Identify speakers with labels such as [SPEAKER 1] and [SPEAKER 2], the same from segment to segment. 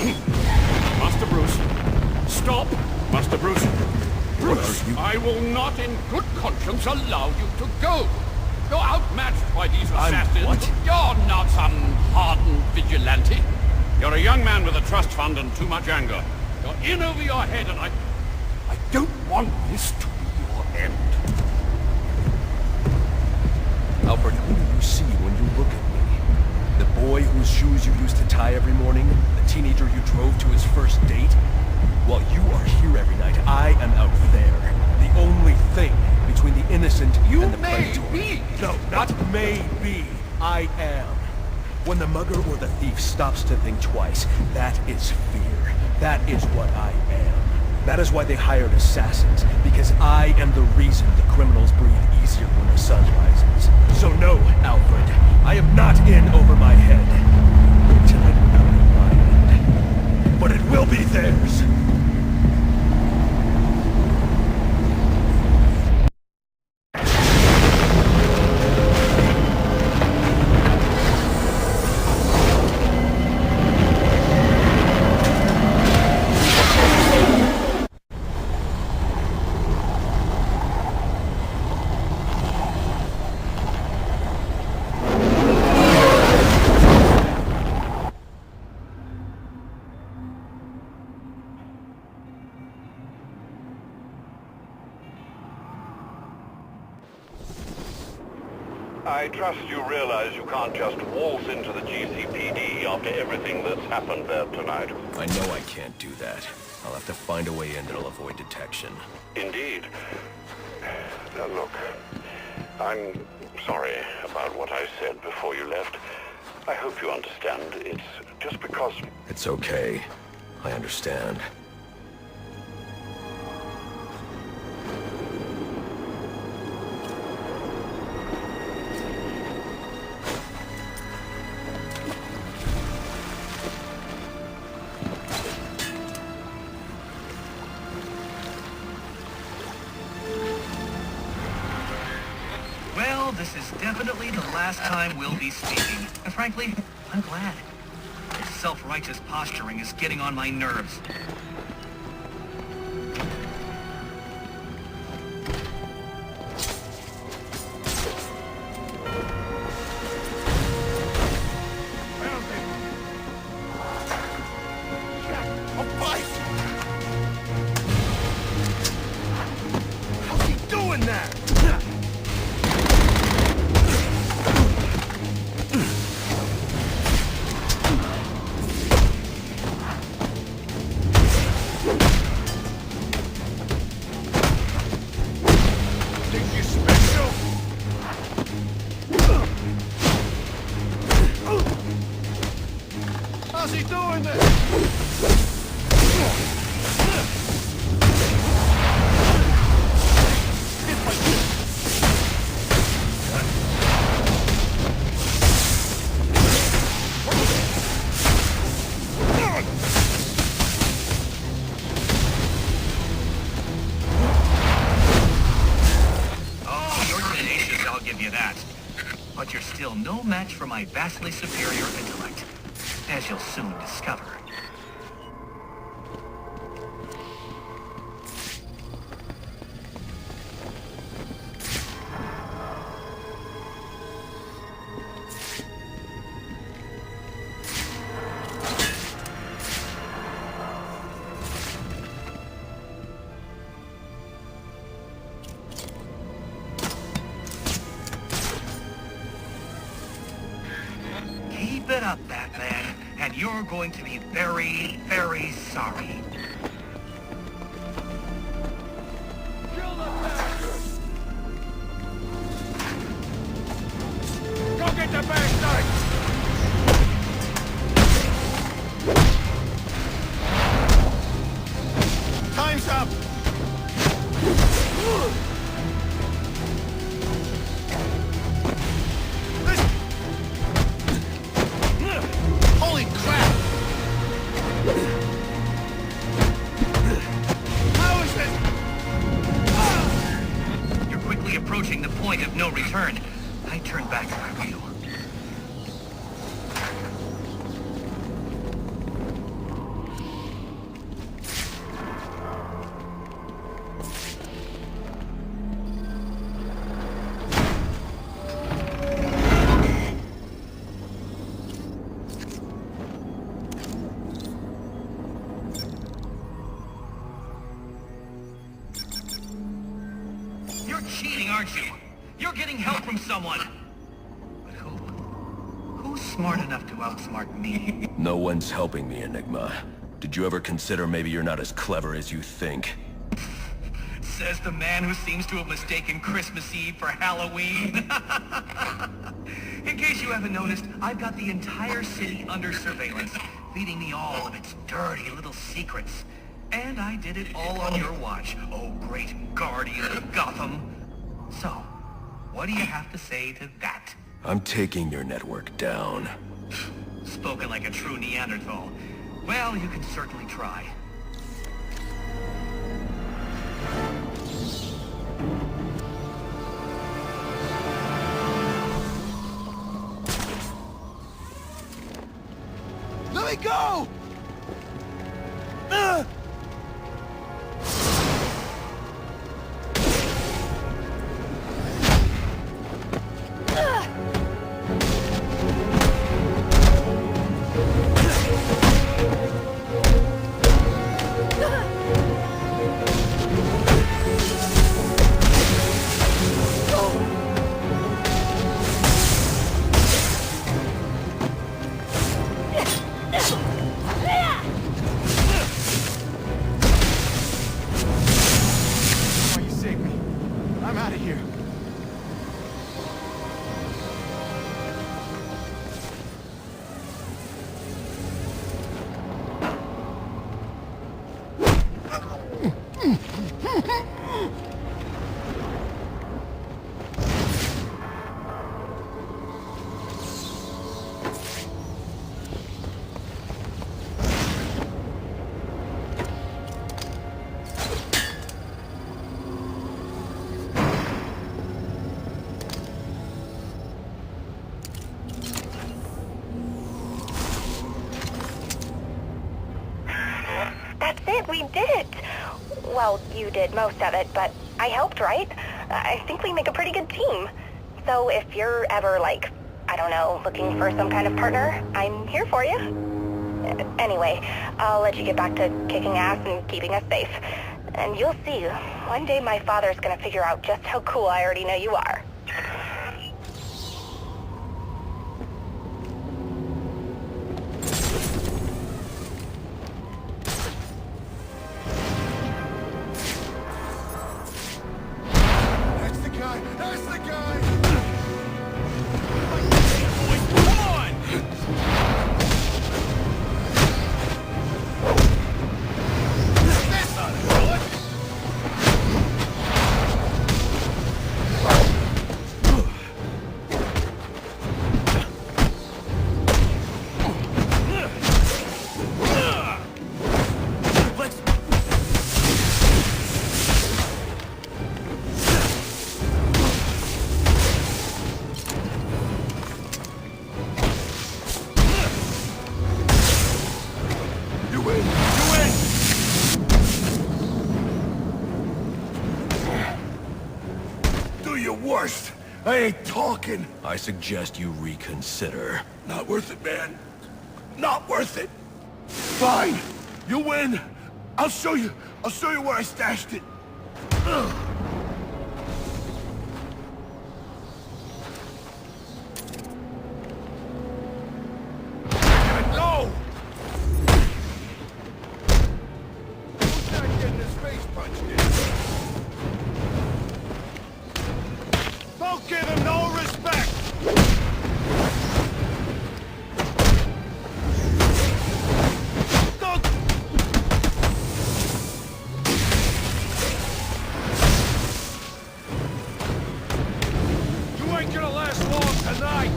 [SPEAKER 1] Master Bruce. Stop! Master Bruce. Bruce,
[SPEAKER 2] What are you?
[SPEAKER 1] I will not in good conscience allow you to go. You're outmatched by these assassins.
[SPEAKER 2] What?
[SPEAKER 1] You're not some hardened vigilante. You're a young man with a trust fund and too much anger. You're in over your head, and I don't want this to be your end.
[SPEAKER 2] Alfred, who do you see when you look at me? The boy whose shoes you used to tie every morning? The teenager you drove to his first date? While you are here every night, I am out there. The only thing between the innocent and the predator.
[SPEAKER 1] Be.
[SPEAKER 2] No, not may be. I am. When the mugger or the thief stops to think twice, that is fear. That is what I am. That is why they hired assassins, because I am the reason the criminals breathe easier when the sun rises. So no, Alfred, I am not in over my head. Tonight will not be my end, but it will be theirs.
[SPEAKER 3] I trust you realize you can't just waltz into the GCPD after everything that's happened there tonight.
[SPEAKER 2] I know I can't do that. I'll have to find a way in that'll avoid detection.
[SPEAKER 3] Indeed. Now look, I'm sorry about what I said before you left. I hope you understand. It's just because...
[SPEAKER 2] It's okay. I understand.
[SPEAKER 4] This is definitely the last time we'll be speaking. And frankly, I'm glad. This self-righteous posturing is getting on my nerves.
[SPEAKER 2] How's he doing that?
[SPEAKER 1] How's he doing this?
[SPEAKER 4] Oh, you're tenacious, I'll give you that. But you're still no match for my vastly superior intellect, as you'll soon discover. Keep it up, Batman, and you're going to be very, very sorry.
[SPEAKER 1] Kill the bastard! Go get the bad knife! Time's up! Holy crap! How is this?
[SPEAKER 4] You're quickly approaching the point of no return. I turn back if I were you. cheating, aren't you? You're getting help from someone. But who? Who's smart enough to outsmart me?
[SPEAKER 5] No one's helping me, Enigma. Did you ever consider maybe you're not as clever as you think?
[SPEAKER 4] Says the man who seems to have mistaken Christmas Eve for Halloween. In case you haven't noticed, I've got the entire city under surveillance, feeding me all of its dirty little secrets. And I did it all on your watch, oh great guardian of Gotham. So, what do you have to say to that?
[SPEAKER 5] I'm taking your network down.
[SPEAKER 4] Spoken like a true Neanderthal. Well, you can certainly try.
[SPEAKER 2] Let me go!
[SPEAKER 6] We did it! Well, you did most of it, but I helped, right? I think we make a pretty good team. So if you're ever, like, I don't know, looking for some kind of partner, I'm here for you. Anyway, I'll let you get back to kicking ass and keeping us safe. And you'll see, one day my father's gonna figure out just how cool I already know you are.
[SPEAKER 2] Worst. I ain't talking.
[SPEAKER 5] I suggest you reconsider.
[SPEAKER 2] Not worth it, man. Not worth it. Fine. You win. I'll show you where I stashed it. Ugh. No! Who's not getting his face punched in? Don't give him no respect! Don't... You ain't gonna last long tonight!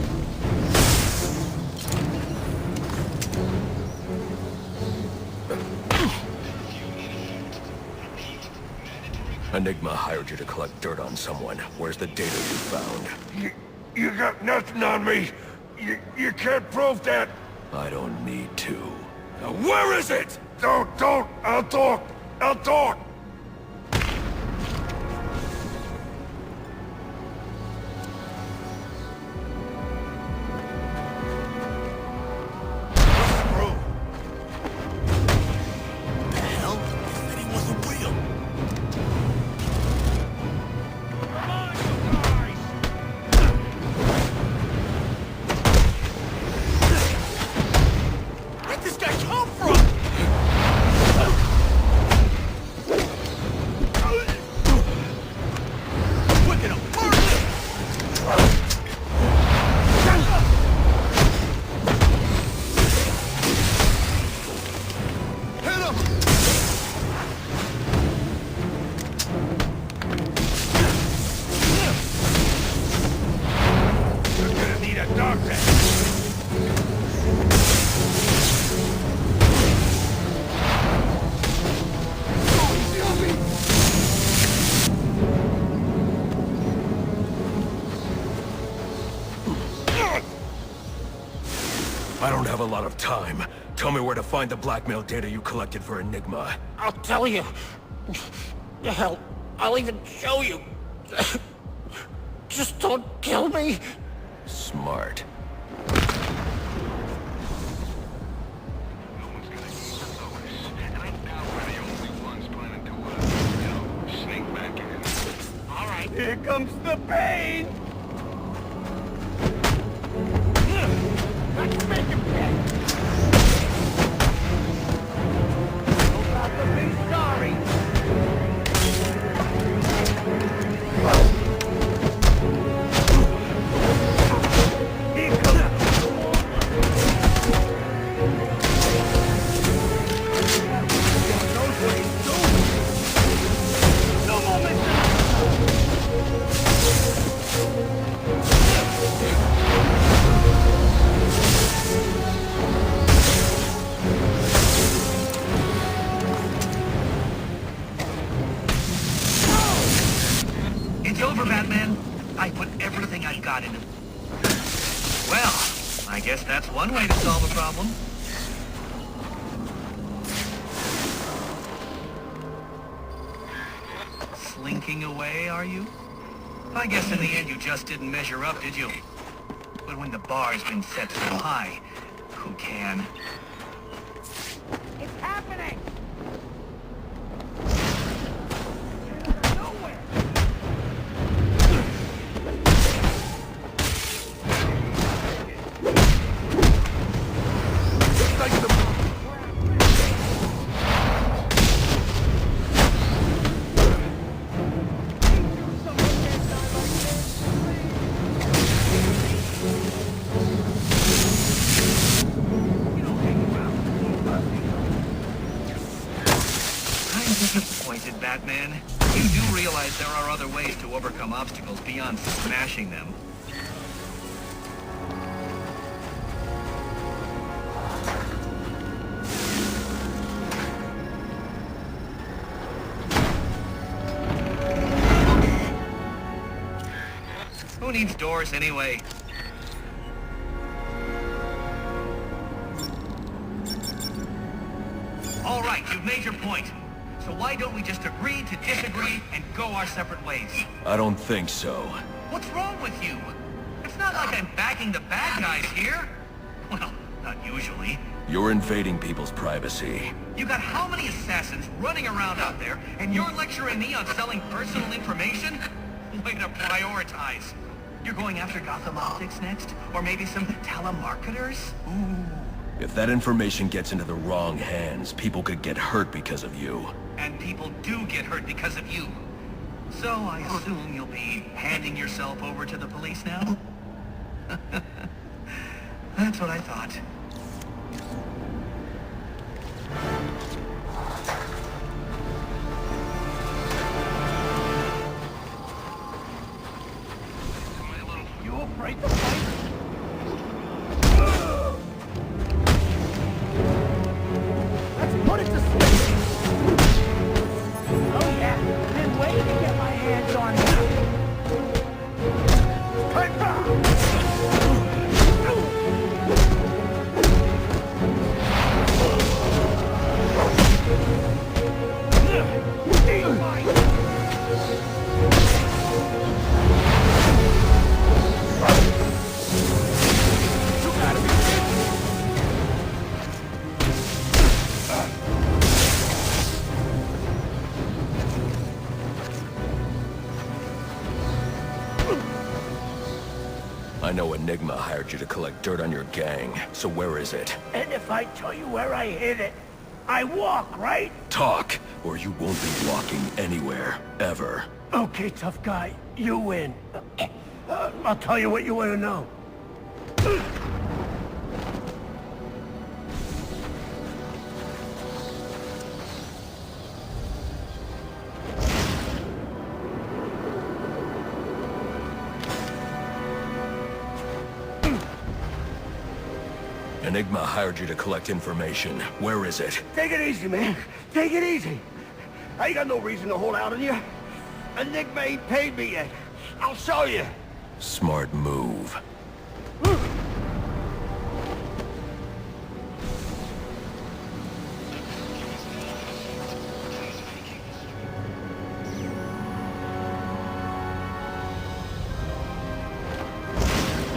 [SPEAKER 5] Enigma hired you to collect dirt on someone. Where's the data you found?
[SPEAKER 2] You got nothing on me. You can't prove that.
[SPEAKER 5] I don't need to.
[SPEAKER 2] Now where is it? Don't. I'll talk. come from? We're gonna burn this! Hit him! You're gonna need a doctor.
[SPEAKER 5] I don't have a lot of time. Tell me where to find the blackmail data you collected for Enigma.
[SPEAKER 1] I'll tell you. Hell, I'll even show you. Just don't kill me.
[SPEAKER 5] Smart.
[SPEAKER 2] Here comes the Bane! Let's make him pay! Hope not to be sorry! Here comes knows what he's doing! No moment!
[SPEAKER 4] It's over, Batman. I put everything I've got into it. Well, I guess that's one way to solve a problem. Slinking away, are you? I guess in the end you just didn't measure up, did you? But when the bar's been set so high, who can?
[SPEAKER 6] It's happening!
[SPEAKER 2] Nowhere!
[SPEAKER 4] Disappointed, Batman. You do realize there are other ways to overcome obstacles beyond smashing them. Who needs doors anyway? All right, you've made your point. So why don't we just agree to disagree and go our separate ways?
[SPEAKER 5] I don't think so.
[SPEAKER 4] What's wrong with you? It's not like I'm backing the bad guys here. Well, not usually.
[SPEAKER 5] You're invading people's privacy.
[SPEAKER 4] You got how many assassins running around out there, and you're lecturing me on selling personal information? Way to prioritize. You're going after Gotham Optics next? Or maybe some telemarketers? Ooh.
[SPEAKER 5] If that information gets into the wrong hands, people could get hurt because of you.
[SPEAKER 4] And people do get hurt because of you. So I assume you'll be handing yourself over to the police now? That's what I thought.
[SPEAKER 2] You afraid to fight? Let's put it to sleep! Oh yeah, been waiting to get my hands on him!
[SPEAKER 5] I know Enigma hired you to collect dirt on your gang, so where is it?
[SPEAKER 7] And if I tell you where I hid it, I walk, right?
[SPEAKER 5] Talk, or you won't be walking anywhere, ever.
[SPEAKER 7] Okay, tough guy, you win. I'll tell you what you want to know.
[SPEAKER 5] Enigma hired you to collect information. Where is it?
[SPEAKER 7] Take it easy, man. Take it easy. I ain't got no reason to hold out on you. Enigma ain't paid me yet. I'll show you.
[SPEAKER 5] Smart move.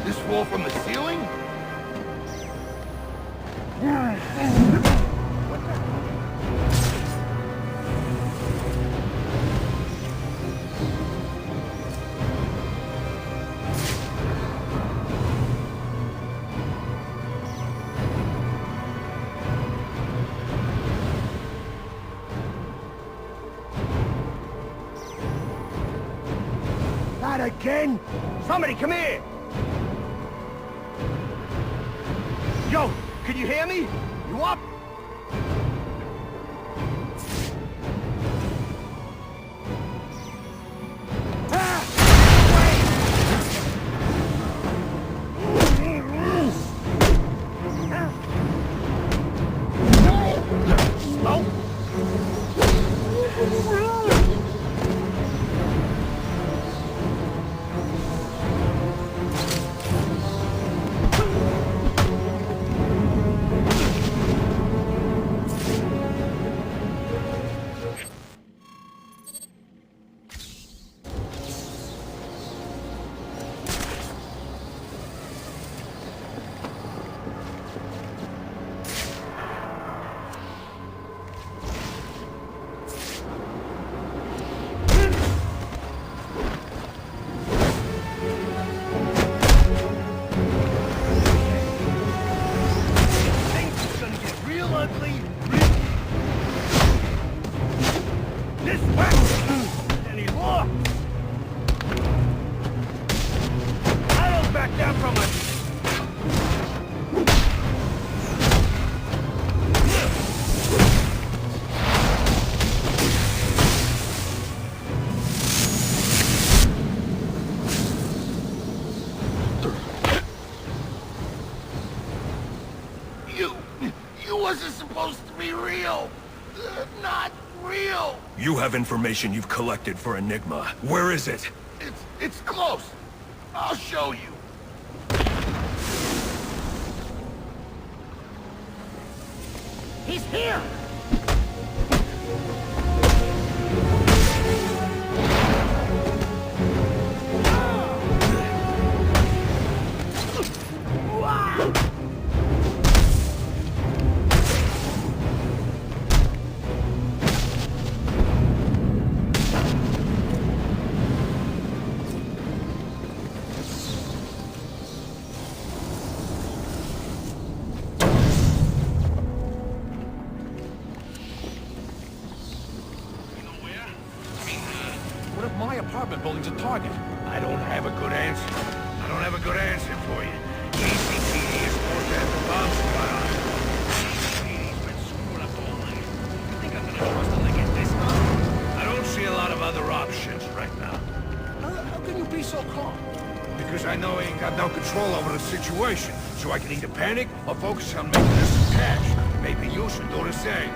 [SPEAKER 7] This fall from the ceiling? Not again! Somebody come here! Yo, can you hear me? You up? Wasn't supposed to be real. Not real.
[SPEAKER 5] You have information you've collected for Enigma. Where is it?
[SPEAKER 7] It's close. I'll show you. He's here!
[SPEAKER 1] My apartment building's a target.
[SPEAKER 7] I don't have a good answer. I don't have a good answer for you. GCPD is supposed to have the bomb squad on it. GCPD's been screwed up all night. You think I'm gonna trust them to get this done? I don't see a lot of other options right now.
[SPEAKER 1] How can you be so calm?
[SPEAKER 7] Because I know I ain't got no control over the situation. So I can either panic or focus on making us some cash. Maybe you should do the same.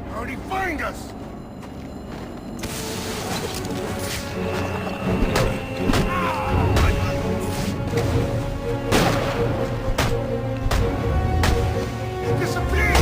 [SPEAKER 7] How'd he find us? He disappeared!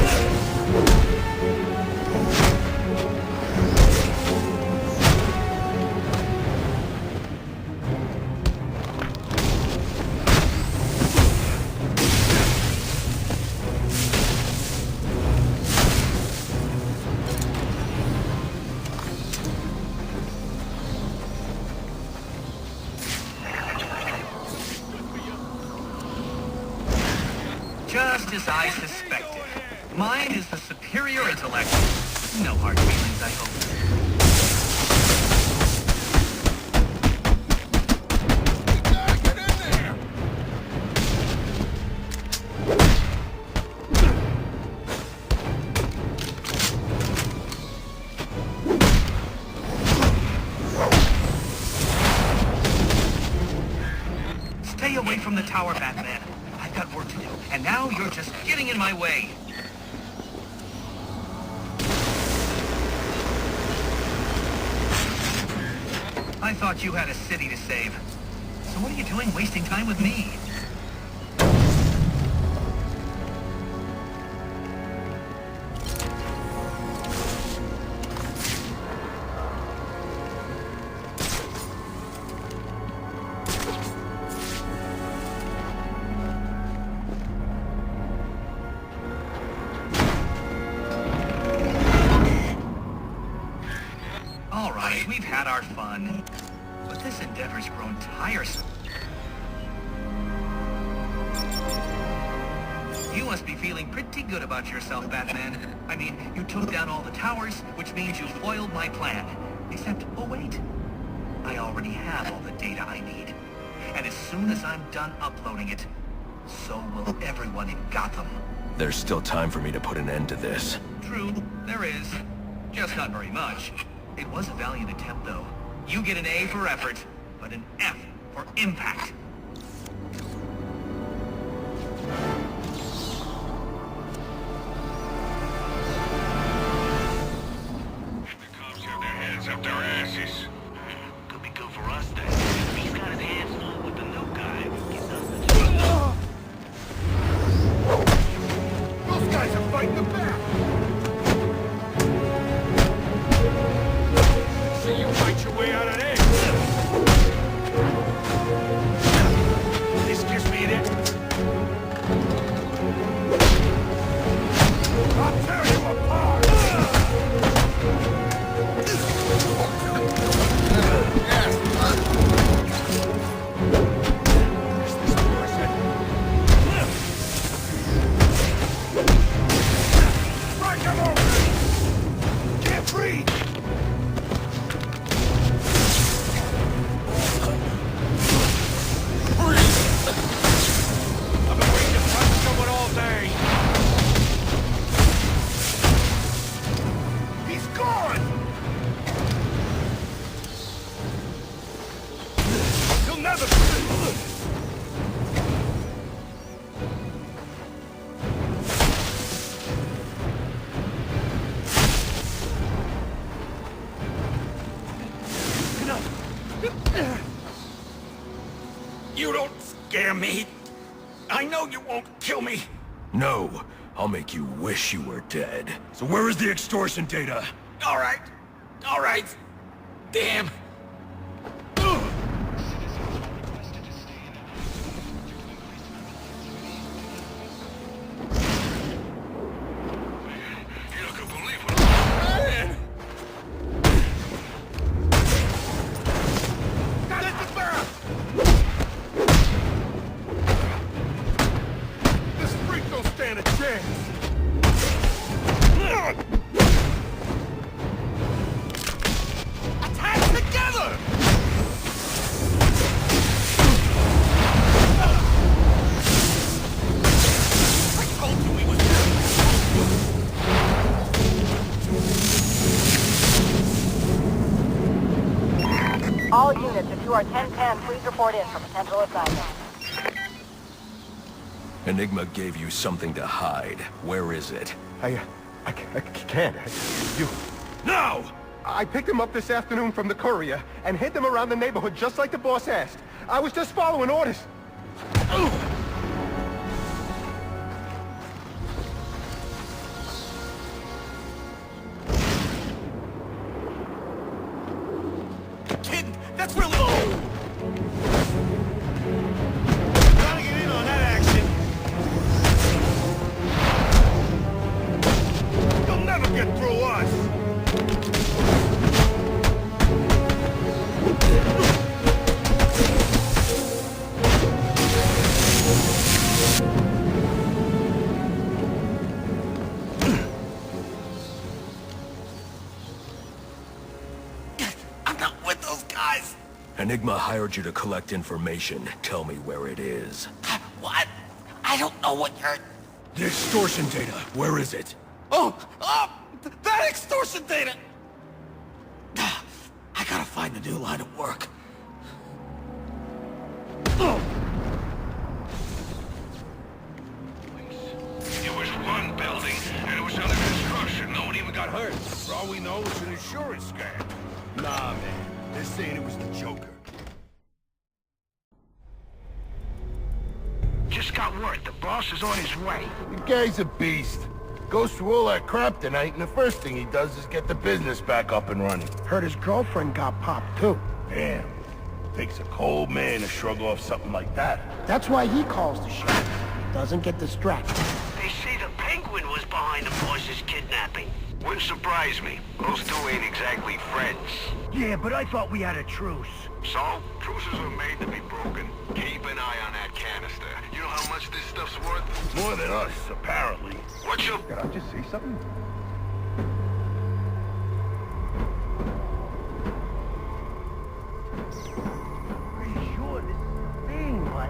[SPEAKER 4] Just as I suspected. Mine is the superior intellect. No hard feelings, I hope. Stay away from the tower, Batman. I've got work to do, and now you're just getting in my way. I thought you had a city to save. So what are you doing wasting time with me? All right, we've had our fun. But this endeavor's grown tiresome. You must be feeling pretty good about yourself, Batman. I mean, you took down all the towers, which means you foiled my plan. Except, oh wait, I already have all the data I need. And as soon as I'm done uploading it, so will everyone in Gotham.
[SPEAKER 5] There's still time for me to put an end to this.
[SPEAKER 4] True, there is. Just not very much. It was a valiant attempt, though. You get an A for effort, but an F for impact.
[SPEAKER 7] The cops have their hands up their asses.
[SPEAKER 8] Could be good for us then. If he's got his hands full with the new guy, we get us the
[SPEAKER 7] Those guys are fighting the back. See you fight your way out of there. This gives me an edge. I'll tear you apart. Strike him open! Can't breathe! I've been waiting to punch someone all day. He's gone! He'll never... You don't scare me. I know you won't kill me.
[SPEAKER 5] No, I'll make you wish you were dead. So where is the extortion data?
[SPEAKER 7] All right. All right. Damn. You're not gonna believe what I'm... That's the barrel! This freak don't stand a chance! Attack together! I told you he was...
[SPEAKER 6] All units, if you are 1010, please report in for potential assignment.
[SPEAKER 5] Enigma gave you something to hide. Where is it?
[SPEAKER 9] I can't. You...
[SPEAKER 7] No!
[SPEAKER 9] I picked him up this afternoon from the courier and hid them around the neighborhood just like the boss asked. I was just following orders.
[SPEAKER 7] Kid, that's really... Gotta get in on that action. You'll never get through us.
[SPEAKER 5] Enigma hired you to collect information. Tell me where it is.
[SPEAKER 8] What? I don't know what you're...
[SPEAKER 5] The extortion data, where is it?
[SPEAKER 8] That extortion data! I gotta find a new line of work.
[SPEAKER 7] It was one building, and it was under construction. No one even got hurt. For all we know, it's an insurance scam.
[SPEAKER 10] Nah, man. They're saying it was the Joker.
[SPEAKER 7] Just got word. The boss is on his way.
[SPEAKER 10] The guy's a beast. Goes through all that crap tonight, and the first thing he does is get the business back up and running.
[SPEAKER 9] Heard his girlfriend got popped, too.
[SPEAKER 10] Damn. Takes a cold man to shrug off something like that.
[SPEAKER 9] That's why he calls the shot. Doesn't get distracted.
[SPEAKER 8] They say the Penguin was behind the boss's kidnapping.
[SPEAKER 7] Wouldn't surprise me. Those two ain't exactly friends.
[SPEAKER 9] Yeah, but I thought we had a truce.
[SPEAKER 7] So, truces are made to be broken. Keep an eye on that canister. You know how much this stuff's worth?
[SPEAKER 10] More than us, apparently.
[SPEAKER 7] What's your...
[SPEAKER 9] Did I just say something? Pretty sure this is the thing, but...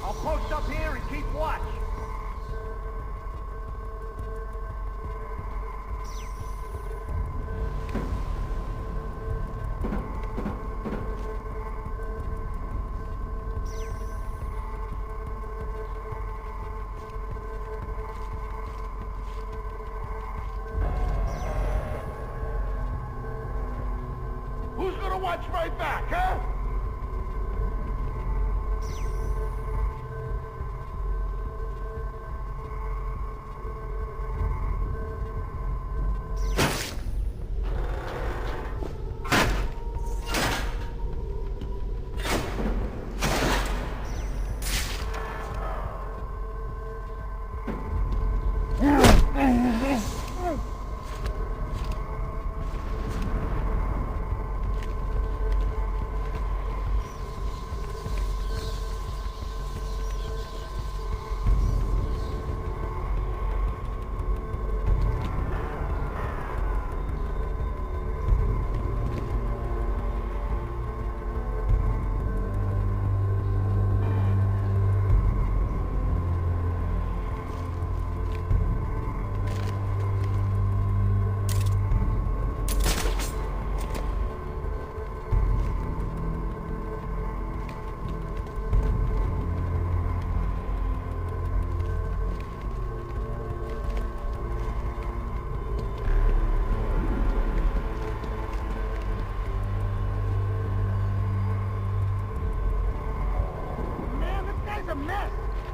[SPEAKER 9] I'll post up here and keep watch.
[SPEAKER 10] Who's gonna watch my back, huh?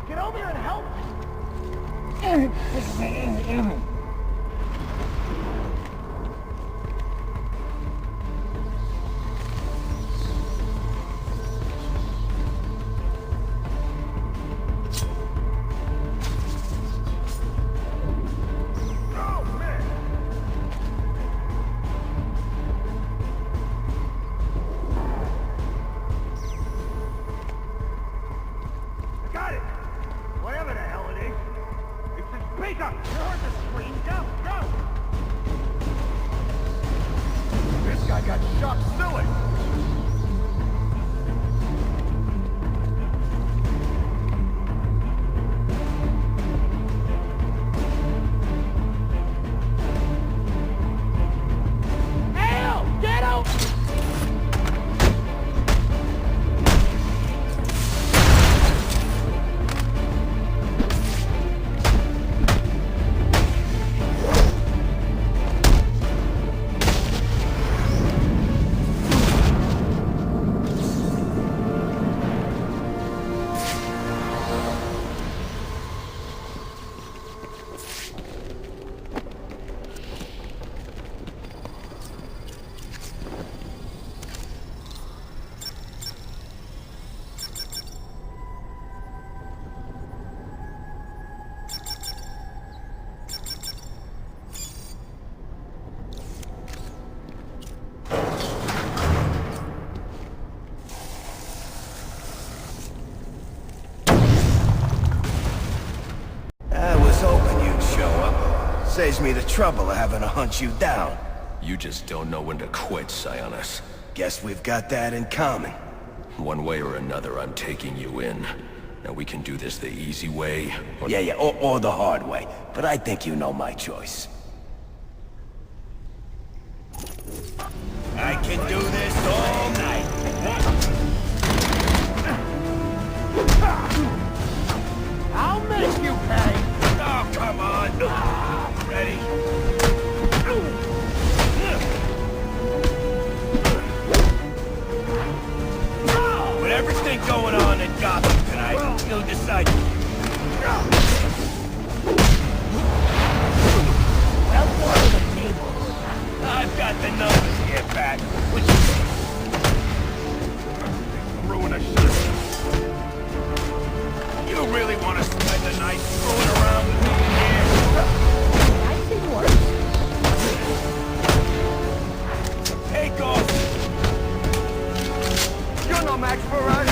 [SPEAKER 10] Get over here and help!
[SPEAKER 11] Saves me the trouble of having to hunt you down.
[SPEAKER 5] You just don't know when to quit, Sionis.
[SPEAKER 11] Guess we've got that in common.
[SPEAKER 5] One way or another, I'm taking you in. Now we can do this the easy way, or...
[SPEAKER 11] Yeah, or the hard way. But I think you know my choice. I can do this all night.
[SPEAKER 10] I'll make you pay! Oh, come on! Ready?
[SPEAKER 11] With everything going on in Gotham tonight, you'll decide. Welcome to the table. I've got the numbers here back. Which ruin a shit. You really want to spend the night screwing around with me here? I've seen worse. Take off.
[SPEAKER 9] You're no match for us.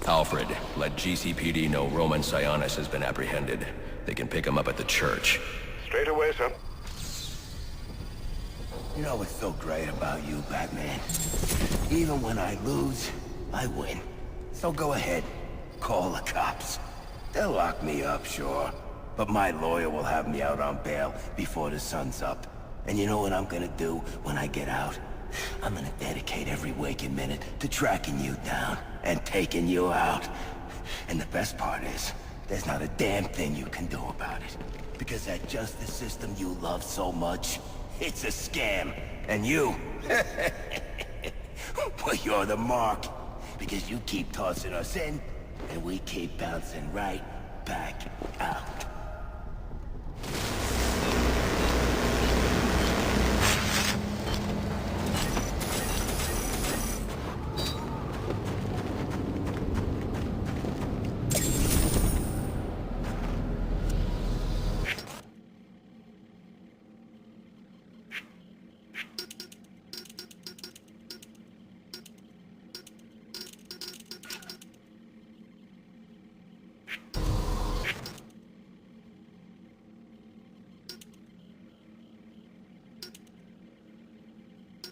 [SPEAKER 5] Alfred, let GCPD know Roman Sionis has been apprehended. They can pick him up at the church.
[SPEAKER 3] Straight away, sir.
[SPEAKER 11] You know what's so great about you, Batman? Even when I lose, I win. So go ahead, call the cops. They'll lock me up, sure. But my lawyer will have me out on bail before the sun's up. And you know what I'm gonna do when I get out? I'm gonna dedicate every waking minute to tracking you down and taking you out. And the best part is, there's not a damn thing you can do about it. Because that justice system you love so much, it's a scam. And you, well, you're the mark. Because you keep tossing us in, and we keep bouncing right back out.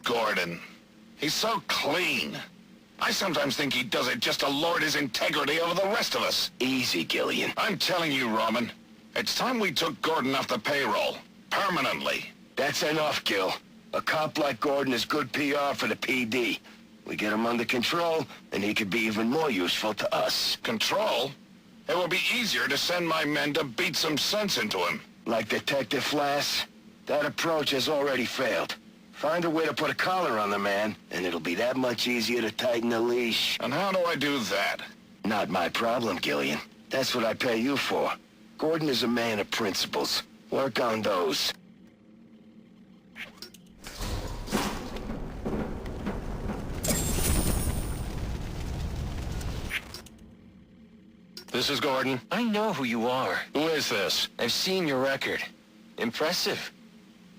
[SPEAKER 10] Gordon. He's so clean. I sometimes think he does it just to lord his integrity over the rest of us.
[SPEAKER 11] Easy, Gillian.
[SPEAKER 10] I'm telling you, Roman, it's time we took Gordon off the payroll. Permanently.
[SPEAKER 11] That's enough, Gil. A cop like Gordon is good PR for the PD. We get him under control, and he could be even more useful to us.
[SPEAKER 10] Control? It will be easier to send my men to beat some sense into him.
[SPEAKER 11] Like Detective Flass? That approach has already failed. Find a way to put a collar on the man, and it'll be that much easier to tighten the leash.
[SPEAKER 10] And how do I do that?
[SPEAKER 11] Not my problem, Gillian. That's what I pay you for. Gordon is a man of principles. Work on those.
[SPEAKER 10] This is Gordon.
[SPEAKER 12] I know who you are.
[SPEAKER 10] Who is this?
[SPEAKER 12] I've seen your record. Impressive.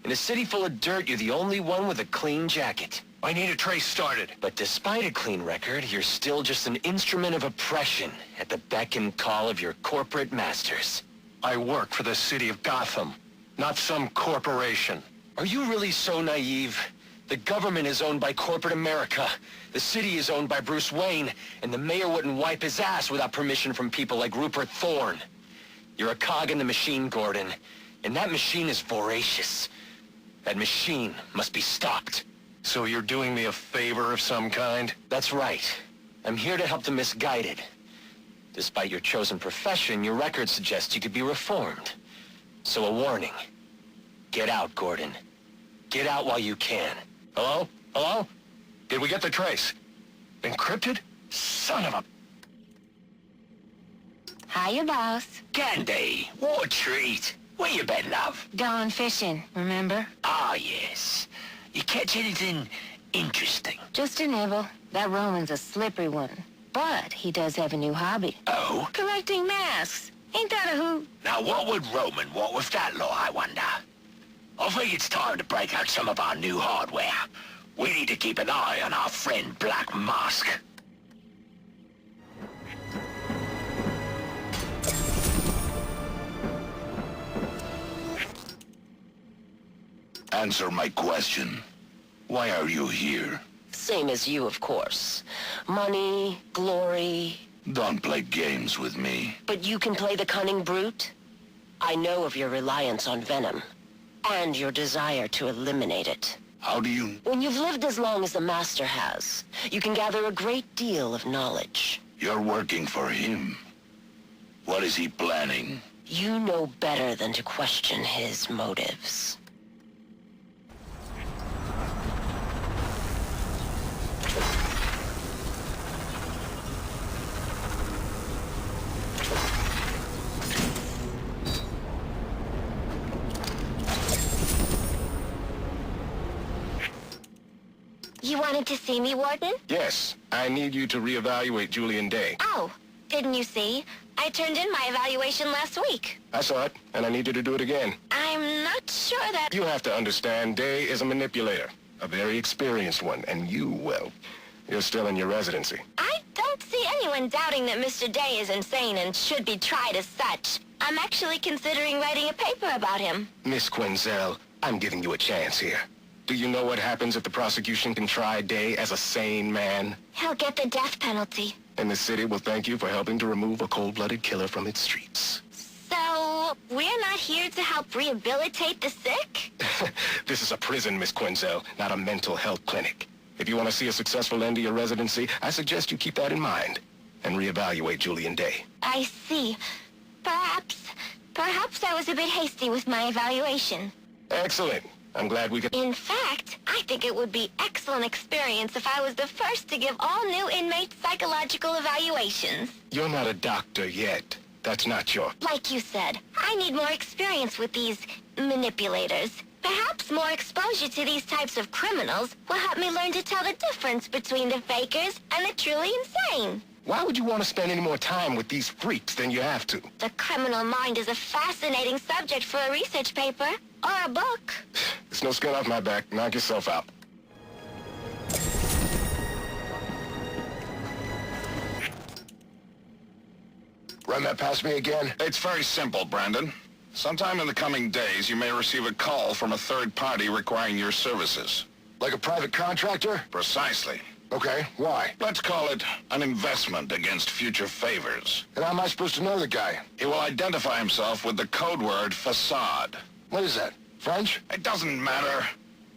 [SPEAKER 12] In a city full of dirt, you're the only one with a clean jacket.
[SPEAKER 10] I need a trace started.
[SPEAKER 12] But despite a clean record, you're still just an instrument of oppression at the beck and call of your corporate masters.
[SPEAKER 10] I work for the city of Gotham, not some corporation.
[SPEAKER 12] Are you really so naive? The government is owned by corporate America. The city is owned by Bruce Wayne, and the mayor wouldn't wipe his ass without permission from people like Rupert Thorne. You're a cog in the machine, Gordon, and that machine is voracious. That machine must be stopped.
[SPEAKER 10] So you're doing me a favor of some kind?
[SPEAKER 12] That's right. I'm here to help the misguided. Despite your chosen profession, your record suggests you could be reformed. So a warning. Get out, Gordon. Get out while you can.
[SPEAKER 10] Hello? Hello? Did we get the trace? Encrypted? Son of a...
[SPEAKER 13] Hiya, boss.
[SPEAKER 11] Candy, what a treat.
[SPEAKER 8] Where you been, love?
[SPEAKER 13] Gone fishing, remember?
[SPEAKER 8] Ah, yes. You catch anything interesting?
[SPEAKER 13] Just a nibble. That Roman's a slippery one. But he does have a new hobby.
[SPEAKER 8] Oh?
[SPEAKER 13] Collecting masks. Ain't that a hoot?
[SPEAKER 8] Now, what would Roman want with that law, I wonder? I think it's time to break out some of our new hardware. We need to keep an eye on our friend Black Mask.
[SPEAKER 10] Answer my question. Why are you here?
[SPEAKER 13] Same as you, of course. Money, glory.
[SPEAKER 10] Don't play games with me.
[SPEAKER 13] But you can play the cunning brute? I know of your reliance on venom, and your desire to eliminate it.
[SPEAKER 10] How do you...
[SPEAKER 13] When you've lived as long as the Master has, you can gather a great deal of knowledge.
[SPEAKER 10] You're working for him. What is he planning?
[SPEAKER 13] You know better than to question his motives.
[SPEAKER 6] You wanted to see me, Warden?
[SPEAKER 5] Yes, I need you to reevaluate Julian Day.
[SPEAKER 6] Oh, didn't you see? I turned in my evaluation last week.
[SPEAKER 5] I saw it, and I need you to do it again.
[SPEAKER 6] I'm not sure that...
[SPEAKER 5] You have to understand, Day is a manipulator, a very experienced one, and you, well, you're still in your residency.
[SPEAKER 6] I don't see anyone doubting that Mr. Day is insane and should be tried as such. I'm actually considering writing a paper about him.
[SPEAKER 5] Miss Quinzel, I'm giving you a chance here. Do you know what happens if the prosecution can try Day as a sane man?
[SPEAKER 6] He'll get the death penalty.
[SPEAKER 5] And the city will thank you for helping to remove a cold-blooded killer from its streets.
[SPEAKER 6] So, we're not here to help rehabilitate the sick?
[SPEAKER 5] This is a prison, Miss Quinzel, not a mental health clinic. If you want to see a successful end to your residency, I suggest you keep that in mind and reevaluate Julian Day.
[SPEAKER 6] I see. Perhaps I was a bit hasty with my evaluation.
[SPEAKER 5] Excellent. I'm glad we could...
[SPEAKER 6] In fact, I think it would be excellent experience if I was the first to give all new inmates psychological evaluations.
[SPEAKER 5] You're not a doctor yet. That's not your...
[SPEAKER 6] Like you said, I need more experience with these manipulators. Perhaps more exposure to these types of criminals will help me learn to tell the difference between the fakers and the truly insane.
[SPEAKER 5] Why would you want to spend any more time with these freaks than you have to?
[SPEAKER 6] The criminal mind is a fascinating subject for a research paper or a book.
[SPEAKER 5] There's no skin off my back. Knock yourself out.
[SPEAKER 10] Run that past me again?
[SPEAKER 14] It's very simple, Brandon. Sometime in the coming days, you may receive a call from a third party requiring your services.
[SPEAKER 10] Like a private contractor?
[SPEAKER 14] Precisely.
[SPEAKER 10] Okay, why?
[SPEAKER 14] Let's call it an investment against future favors.
[SPEAKER 10] And how am I supposed to know the guy?
[SPEAKER 14] He will identify himself with the code word facade.
[SPEAKER 10] What is that? French?
[SPEAKER 14] It doesn't matter.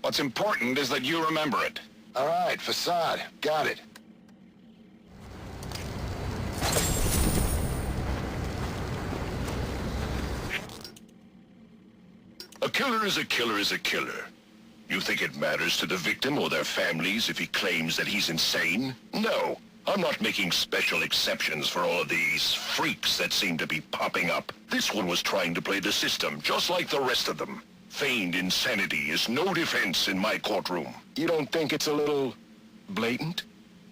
[SPEAKER 14] What's important is that you remember it.
[SPEAKER 10] All right, facade. Got it.
[SPEAKER 15] A killer is a killer is a killer. You think it matters to the victim or their families if he claims that he's insane? No. I'm not making special exceptions for all of these freaks that seem to be popping up. This one was trying to play the system, just like the rest of them. Feigned insanity is no defense in my courtroom.
[SPEAKER 5] You don't think it's a little blatant?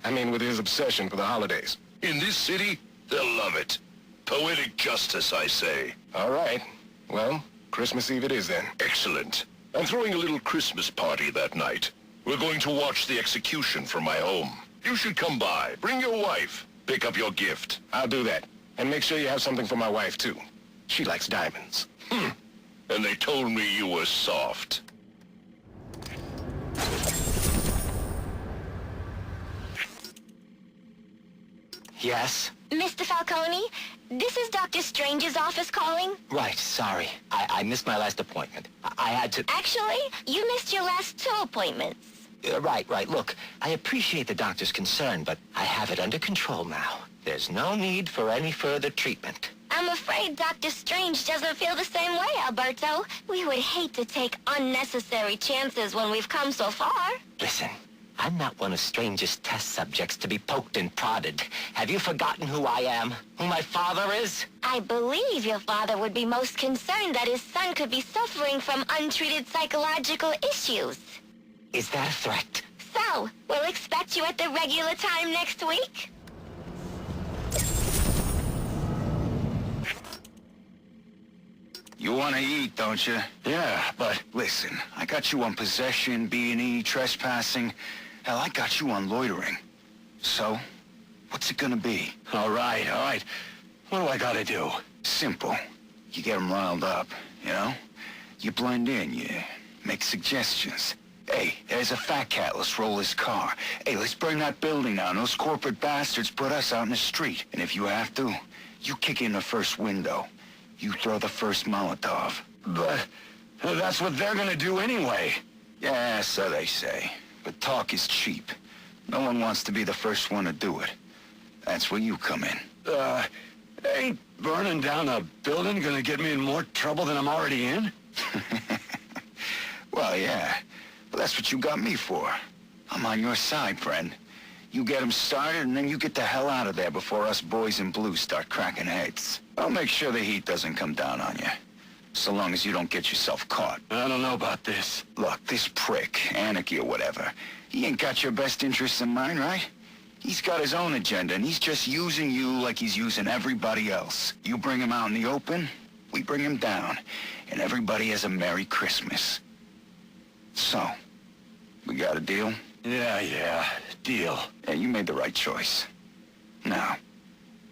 [SPEAKER 5] I mean, with his obsession for the holidays.
[SPEAKER 15] In this city, they'll love it. Poetic justice, I say.
[SPEAKER 5] All right. Well, Christmas Eve it is then.
[SPEAKER 15] Excellent. I'm throwing a little Christmas party that night. We're going to watch the execution from my home. You should come by. Bring your wife. Pick up your gift.
[SPEAKER 5] I'll do that. And make sure you have something for my wife, too. She likes diamonds.
[SPEAKER 15] And they told me you were soft.
[SPEAKER 12] Yes?
[SPEAKER 6] Mr. Falcone, this is Dr. Strange's office calling.
[SPEAKER 12] Right, sorry. I missed my last appointment. I had to...
[SPEAKER 6] Actually, you missed your last 2 appointments.
[SPEAKER 12] Right. Look, I appreciate the doctor's concern, but I have it under control now. There's no need for any further treatment.
[SPEAKER 6] I'm afraid Dr. Strange doesn't feel the same way, Alberto. We would hate to take unnecessary chances when we've come so far.
[SPEAKER 12] Listen, I'm not one of Strange's test subjects to be poked and prodded. Have you forgotten who I am? Who my father is?
[SPEAKER 6] I believe your father would be most concerned that his son could be suffering from untreated psychological issues.
[SPEAKER 12] Is that a threat?
[SPEAKER 6] So, we'll expect you at the regular time next week?
[SPEAKER 16] You want to eat, don't you? Yeah, but listen, I got you on possession, B&E, trespassing. Hell, I got you on loitering. So, what's it gonna be? All right. What do I gotta do? Simple. You get them riled up, you know? You blend in, you make suggestions. Hey, there's a fat cat, let's roll his car. Hey, let's burn that building down. Those corporate bastards put us out in the street. And if you have to, you kick in the first window. You throw the first Molotov. But that's what they're gonna do anyway. Yeah, so they say. But talk is cheap. No one wants to be the first one to do it. That's where you come in. Ain't burning down a building gonna get me in more trouble than I'm already in? Well, yeah. But that's what you got me for. I'm on your side, friend. You get them started, and then you get the hell out of there before us boys in blue start cracking heads. I'll make sure the heat doesn't come down on you. So long as you don't get yourself caught. I don't know about this. Look, this prick, Anarchy or whatever, he ain't got your best interests in mind, right? He's got his own agenda, and he's just using you like he's using everybody else. You bring him out in the open, we bring him down, and everybody has a Merry Christmas. So, we got a deal? Yeah, deal. Yeah, you made the right choice. Now,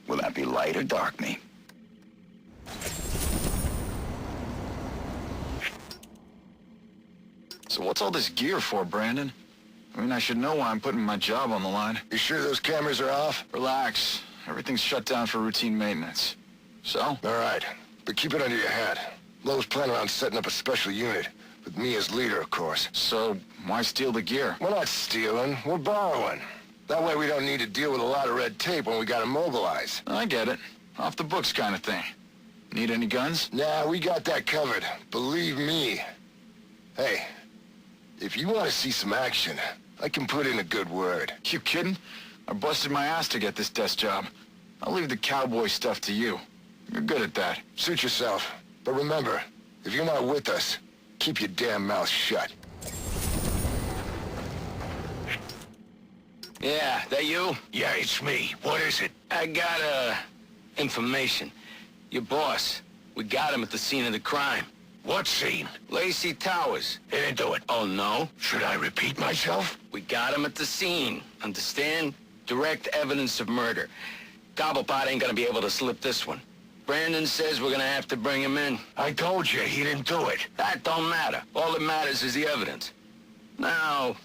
[SPEAKER 16] will that be light or dark me? So what's all this gear for, Brandon? I mean, I should know why I'm putting my job on the line.
[SPEAKER 10] You sure those cameras are off?
[SPEAKER 16] Relax. Everything's shut down for routine maintenance. So?
[SPEAKER 10] All right, but keep it under your hat. Lowe's planning on setting up a special unit. With me as leader, of course.
[SPEAKER 16] So, why steal the gear?
[SPEAKER 10] We're not stealing, we're borrowing. That way we don't need to deal with a lot of red tape when we gotta mobilize.
[SPEAKER 16] I get it. Off the books kind of thing. Need any guns?
[SPEAKER 10] Nah, we got that covered. Believe me. Hey, if you want to see some action, I can put in a good word.
[SPEAKER 16] You kidding? I busted my ass to get this desk job. I'll leave the cowboy stuff to you. You're good at that.
[SPEAKER 10] Suit yourself. But remember, if you're not with us, keep your damn mouth shut.
[SPEAKER 12] Yeah, that you?
[SPEAKER 8] Yeah, it's me. What is it?
[SPEAKER 12] I got, information. Your boss. We got him at the scene of the crime.
[SPEAKER 8] What scene?
[SPEAKER 12] Lacey Towers.
[SPEAKER 8] He didn't do it.
[SPEAKER 12] Oh, no?
[SPEAKER 8] Should I repeat myself?
[SPEAKER 12] We got him at the scene. Understand? Direct evidence of murder. Cobblepot ain't gonna be able to slip this one. Brandon says we're gonna have to bring him in.
[SPEAKER 8] I told you, he didn't do it.
[SPEAKER 12] That don't matter. All that matters is the evidence. Now,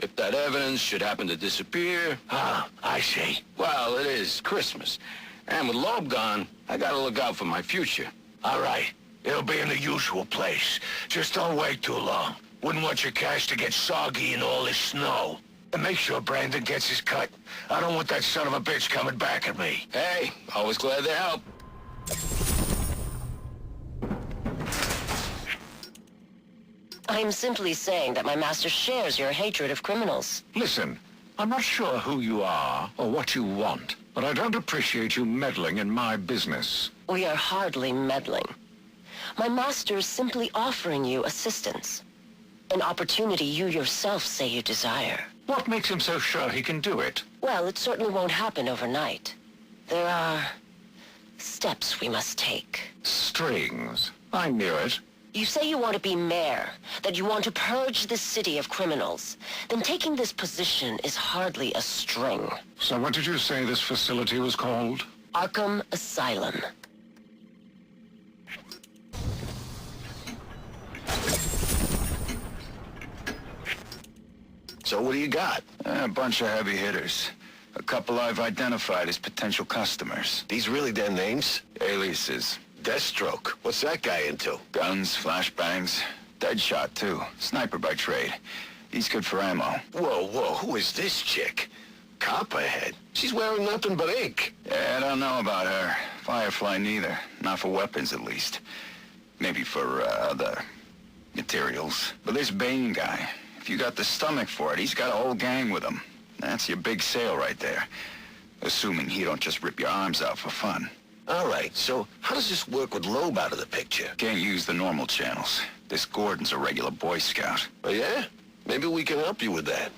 [SPEAKER 12] if that evidence should happen to disappear...
[SPEAKER 8] Ah, I see.
[SPEAKER 12] Well, it is Christmas. And with Loeb gone, I gotta look out for my future.
[SPEAKER 8] All right. It'll be in the usual place. Just don't wait too long. Wouldn't want your cash to get soggy in all this snow. And make sure Brandon gets his cut. I don't want that son of a bitch coming back at me.
[SPEAKER 12] Hey, always glad to help.
[SPEAKER 13] I'm simply saying that my master shares your hatred of criminals.
[SPEAKER 14] Listen, I'm not sure who you are or what you want, but I don't appreciate you meddling in my business.
[SPEAKER 13] We are hardly meddling. My master is simply offering you assistance. An opportunity you yourself say you desire.
[SPEAKER 14] What makes him so sure he can do it?
[SPEAKER 13] Well, it certainly won't happen overnight. There are steps we must take.
[SPEAKER 14] Strings. I knew it.
[SPEAKER 13] You say you want to be mayor, that you want to purge the city of criminals. Then taking this position is hardly a string.
[SPEAKER 14] So what did you say this facility was called?
[SPEAKER 13] Arkham Asylum.
[SPEAKER 16] So what do you got? A bunch of heavy hitters. A couple I've identified as potential customers.
[SPEAKER 8] These really their names?
[SPEAKER 16] Aliases.
[SPEAKER 8] Deathstroke. What's that guy into?
[SPEAKER 16] Guns, flashbangs. Deadshot, too. Sniper by trade. He's good for ammo.
[SPEAKER 8] Whoa, who is this chick? Copperhead. She's wearing nothing but ink.
[SPEAKER 16] Yeah, I don't know about her. Firefly neither. Not for weapons, at least. Maybe for, other materials. But this Bane guy, If you got the stomach for it, he's got a whole gang with him. That's your big sale right there. Assuming he don't just rip your arms out for fun.
[SPEAKER 8] All right, so how does this work with Loeb out of the picture?
[SPEAKER 16] Can't use the normal channels. This Gordon's a regular Boy Scout.
[SPEAKER 8] Oh, yeah? Maybe we can help you with that.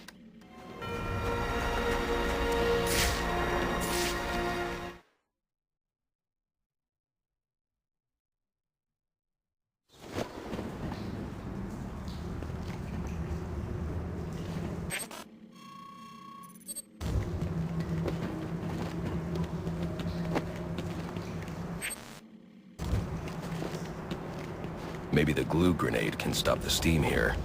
[SPEAKER 17] Maybe the glue grenade can stop the steam here.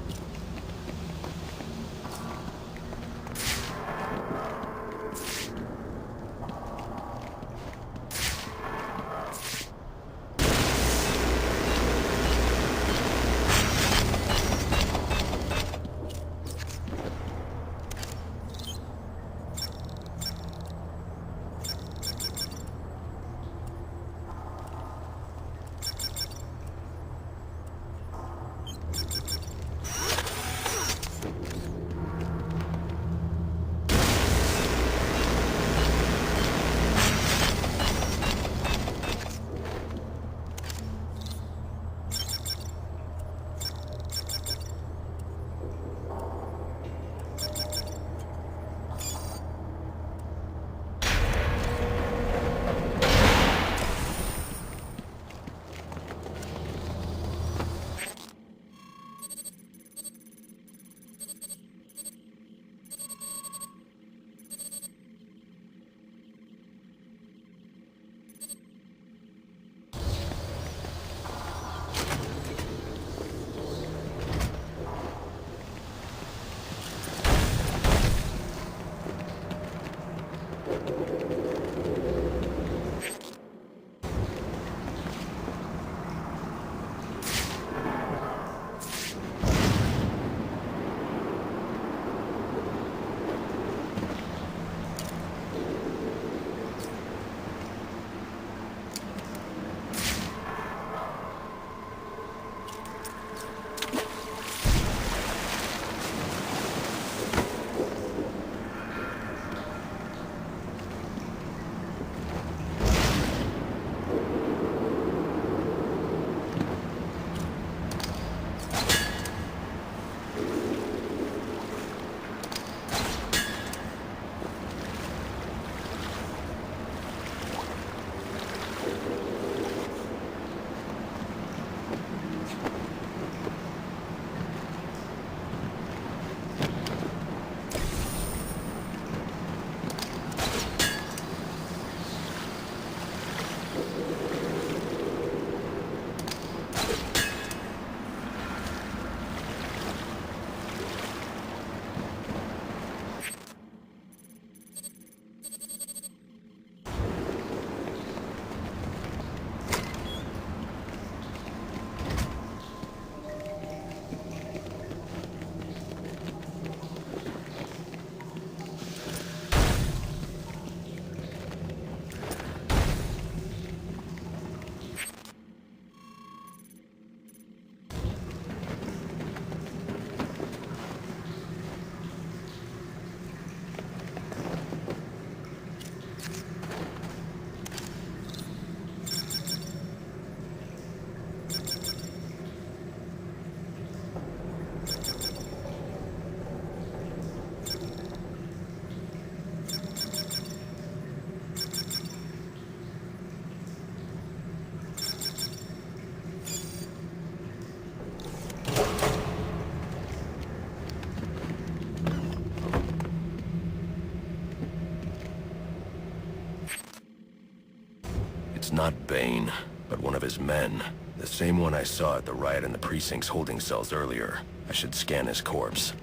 [SPEAKER 17] It's not Bane, but one of his men. The same one I saw at the riot in the precinct's holding cells earlier. I should scan his corpse.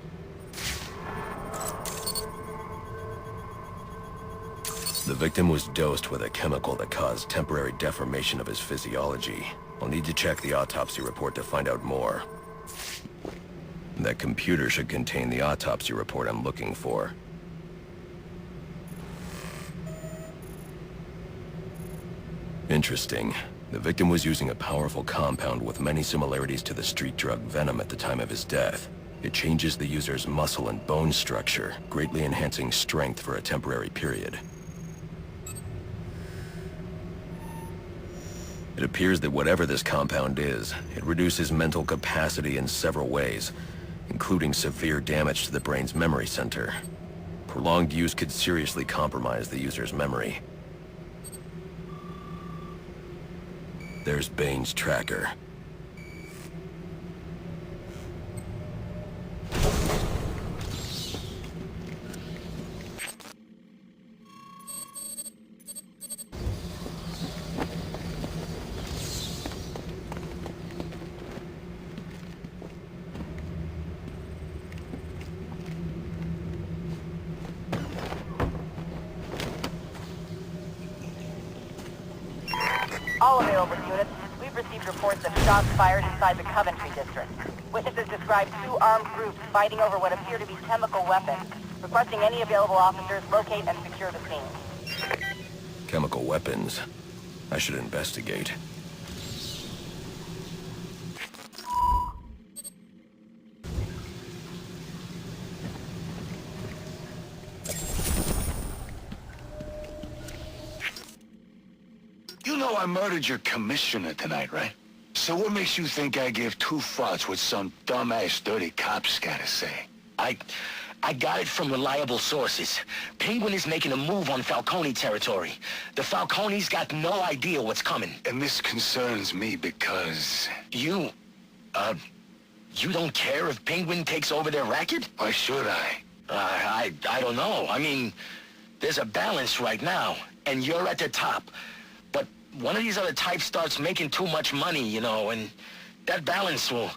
[SPEAKER 17] The victim was dosed with a chemical that caused temporary deformation of his physiology. I'll need to check the autopsy report to find out more. That computer should contain the autopsy report I'm looking for. Interesting. The victim was using a powerful compound with many similarities to the street drug Venom at the time of his death. It changes the user's muscle and bone structure, greatly enhancing strength for a temporary period. It appears that whatever this compound is, it reduces mental capacity in several ways, including severe damage to the brain's memory center. Prolonged use could seriously compromise the user's memory. There's Bane's tracker.
[SPEAKER 18] All available units, we've received reports of shots fired inside the Coventry district. Witnesses describe 2 armed groups fighting over what appear to be chemical weapons. Requesting any available officers locate and secure the scene.
[SPEAKER 17] Chemical weapons. I should investigate.
[SPEAKER 8] You know I murdered your commissioner tonight, right? So what makes you think I give 2 fucks what some dumbass dirty cop's gotta say?
[SPEAKER 12] I got it from reliable sources. Penguin is making a move on Falcone territory. The Falcones got no idea what's coming.
[SPEAKER 8] And this concerns me because...
[SPEAKER 12] You don't care if Penguin takes over their racket?
[SPEAKER 8] Why should I?
[SPEAKER 12] I don't know. I mean, there's a balance right now, and you're at the top. But one of these other types starts making too much money, you know, and that balance will...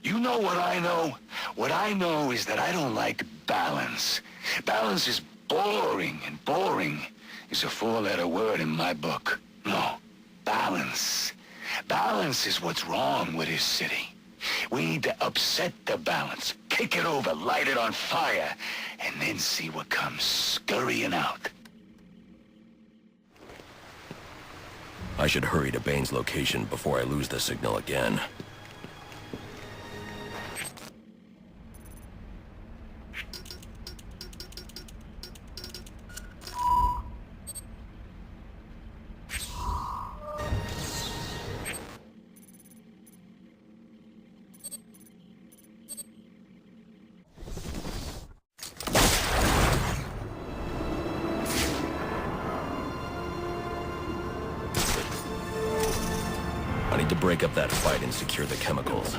[SPEAKER 8] You know what I know? What I know is that I don't like balance. Balance is boring, and boring is a 4-letter word in my book. No, balance. Balance is what's wrong with this city. We need to upset the balance, kick it over, light it on fire, and then see what comes scurrying out.
[SPEAKER 17] I should hurry to Bane's location before I lose the signal again. I need to break up that fight and secure the chemicals.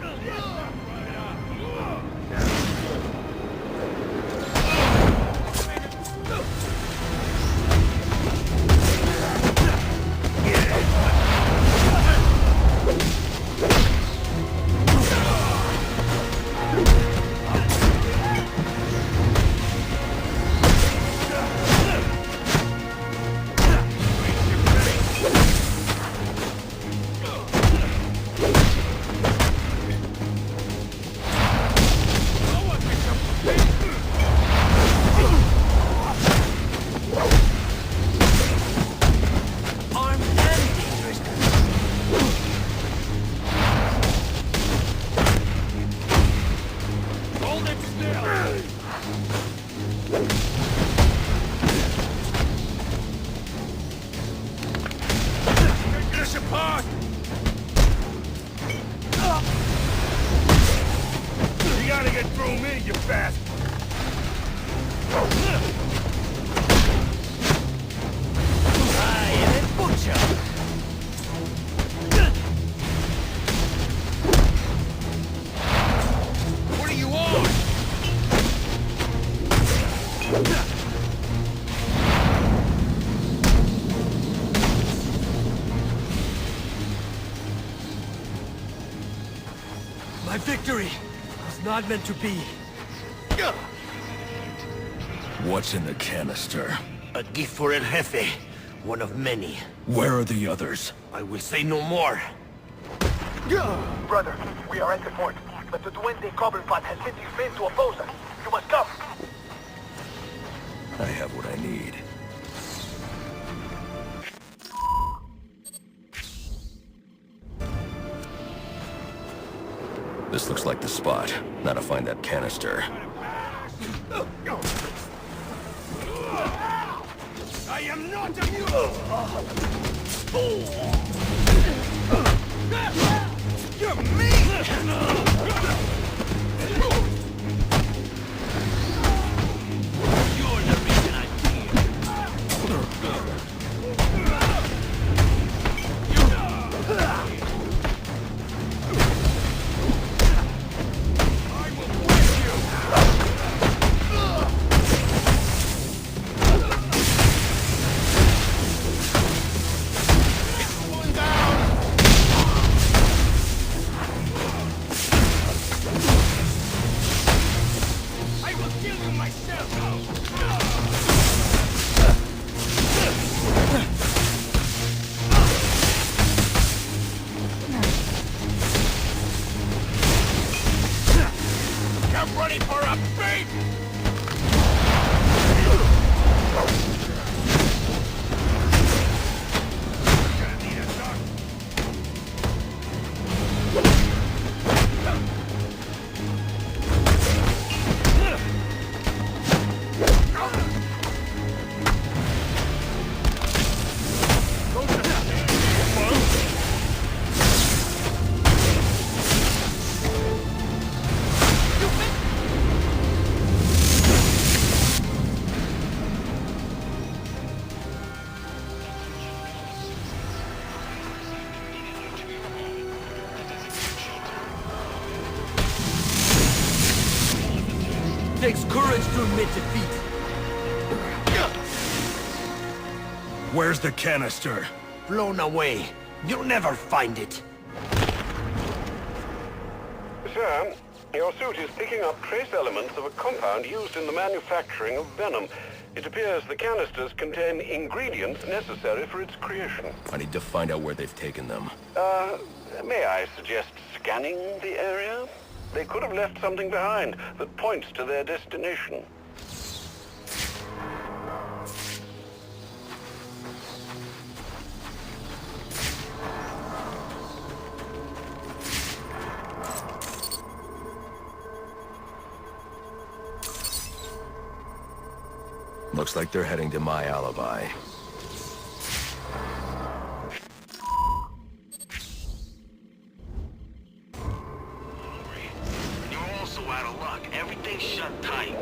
[SPEAKER 2] My victory was not meant to be.
[SPEAKER 17] What's in the canister?
[SPEAKER 11] A gift for El Jefe. One of many.
[SPEAKER 17] Where are the others?
[SPEAKER 11] I will say no more.
[SPEAKER 9] Brother, we are at the fort, but the Duende Cobblepot has sent his men to oppose us. You must come.
[SPEAKER 17] I have what I need. This looks like the spot. Now to find that canister.
[SPEAKER 7] I am not amused! You're mean! You're the reason I'm I'm ready for a beat!
[SPEAKER 11] Takes courage to admit defeat.
[SPEAKER 2] Where's the canister?
[SPEAKER 11] Blown away. You'll never find it.
[SPEAKER 3] Sir, your suit is picking up trace elements of a compound used in the manufacturing of venom. It appears the canisters contain ingredients necessary for its creation.
[SPEAKER 17] I need to find out where they've taken them.
[SPEAKER 3] May I suggest scanning the area? They could have left something behind that points to their destination.
[SPEAKER 17] Looks like they're heading to my alibi.
[SPEAKER 11] Everything's shut tight.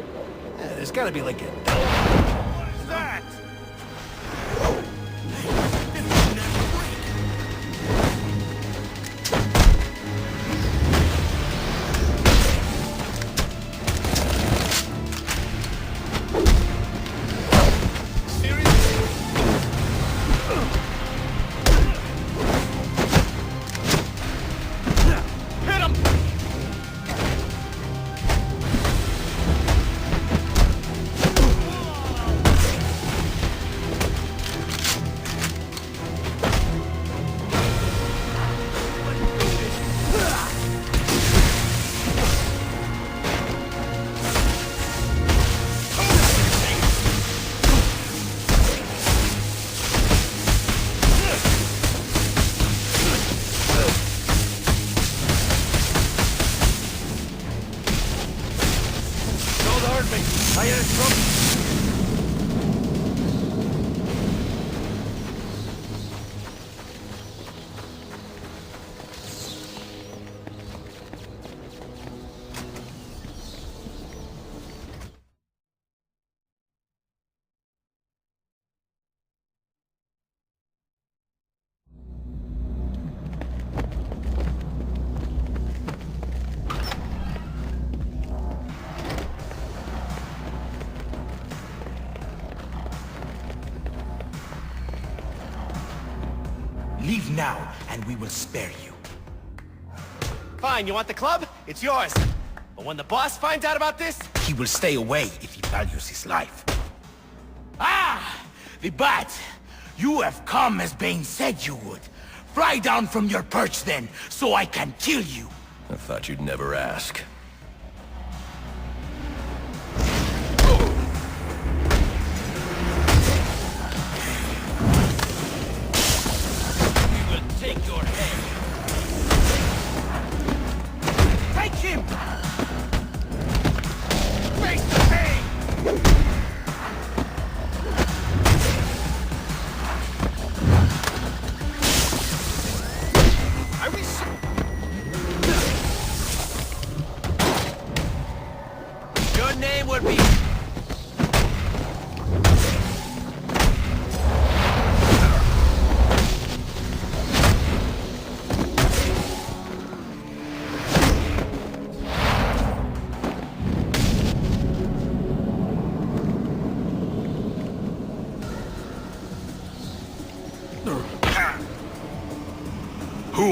[SPEAKER 11] There's gotta be like a...
[SPEAKER 7] What is that?
[SPEAKER 11] Leave now, and we will spare you.
[SPEAKER 19] Fine, you want the club? It's yours. But when the boss finds out about this...
[SPEAKER 11] He will stay away if he values his life. Ah! The bat! You have come as Bane said you would. Fly down from your perch then, so I can kill you.
[SPEAKER 17] I thought you'd never ask.
[SPEAKER 19] Take your head. Take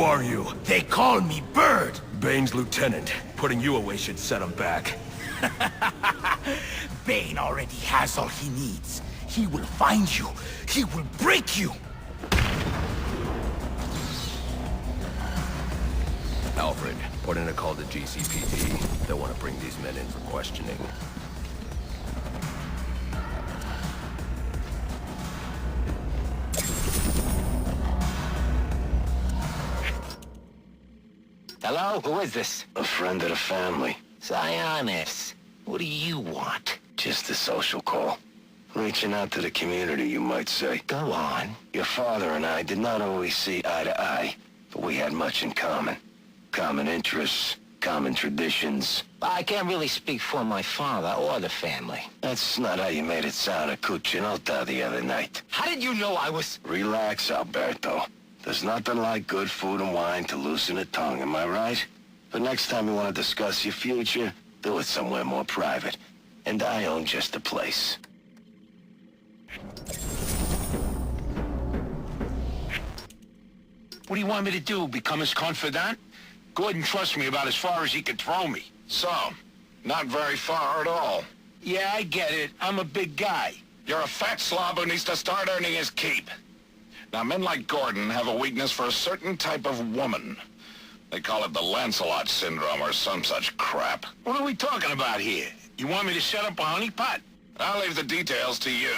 [SPEAKER 2] are you?
[SPEAKER 11] They call me Bird.
[SPEAKER 2] Bane's lieutenant. Putting you away should set him back.
[SPEAKER 11] Bane already has all he needs. He will find you. He will break you.
[SPEAKER 17] Alfred, put in a call to GCPD. They'll want to bring these men in for questioning.
[SPEAKER 12] Hello? Who is this?
[SPEAKER 10] A friend of the family.
[SPEAKER 12] Sionis. What do you want?
[SPEAKER 10] Just a social call. Reaching out to the community, you might say.
[SPEAKER 12] Go on.
[SPEAKER 10] Your father and I did not always see eye to eye, but we had much in common. Common interests, common traditions.
[SPEAKER 12] I can't really speak for my father or the family.
[SPEAKER 10] That's not how you made it sound at Cuccinota the other night.
[SPEAKER 12] How did you know I was...
[SPEAKER 10] Relax, Alberto. There's nothing like good food and wine to loosen the tongue, am I right? But next time you want to discuss your future, do it somewhere more private. And I own just the place.
[SPEAKER 8] What do you want me to do, become his confidant? Go ahead and trust me about as far as he could throw me.
[SPEAKER 14] So, not very far at all.
[SPEAKER 8] Yeah, I get it. I'm a big guy.
[SPEAKER 14] You're a fat slob who needs to start earning his keep. Now, men like Gordon have a weakness for a certain type of woman. They call it the Lancelot syndrome or some such crap.
[SPEAKER 8] What are we talking about here? You want me to set up a honeypot?
[SPEAKER 14] I'll leave the details to you.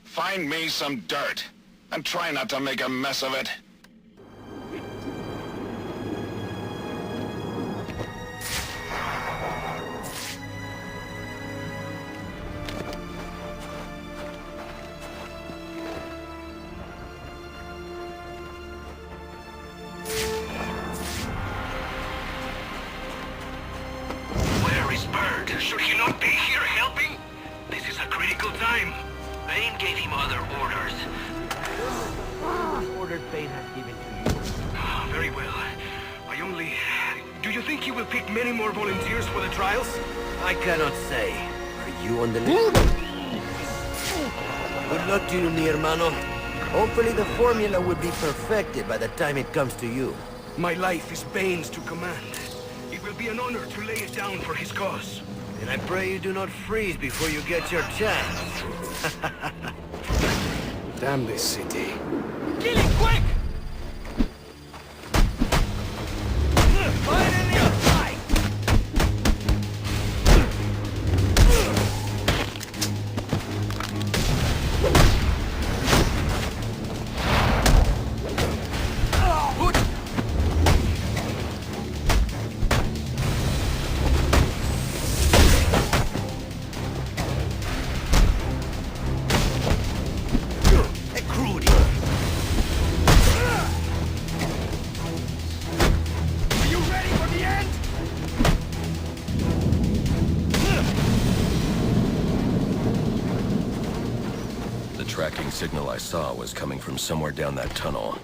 [SPEAKER 14] Find me some dirt, and try not to make a mess of it.
[SPEAKER 7] Where is Bird? Should he not be here helping? This is a critical time. Bane gave him other orders.
[SPEAKER 19] Orders Bane has given to you.
[SPEAKER 7] Very well. I only... Do you think he will pick many more volunteers for the trials?
[SPEAKER 19] I cannot say. Are you on the list? Good luck to you, mi hermano. Hopefully the formula will be perfected by the time it comes to you.
[SPEAKER 7] My life is Bane's to command. It will be an honor to lay it down for his cause.
[SPEAKER 19] And I pray you do not freeze before you get your chance.
[SPEAKER 2] Damn this city.
[SPEAKER 19] Kill him quick! Fight in the outside!
[SPEAKER 17] Tracking signal I saw was coming from somewhere down that tunnel.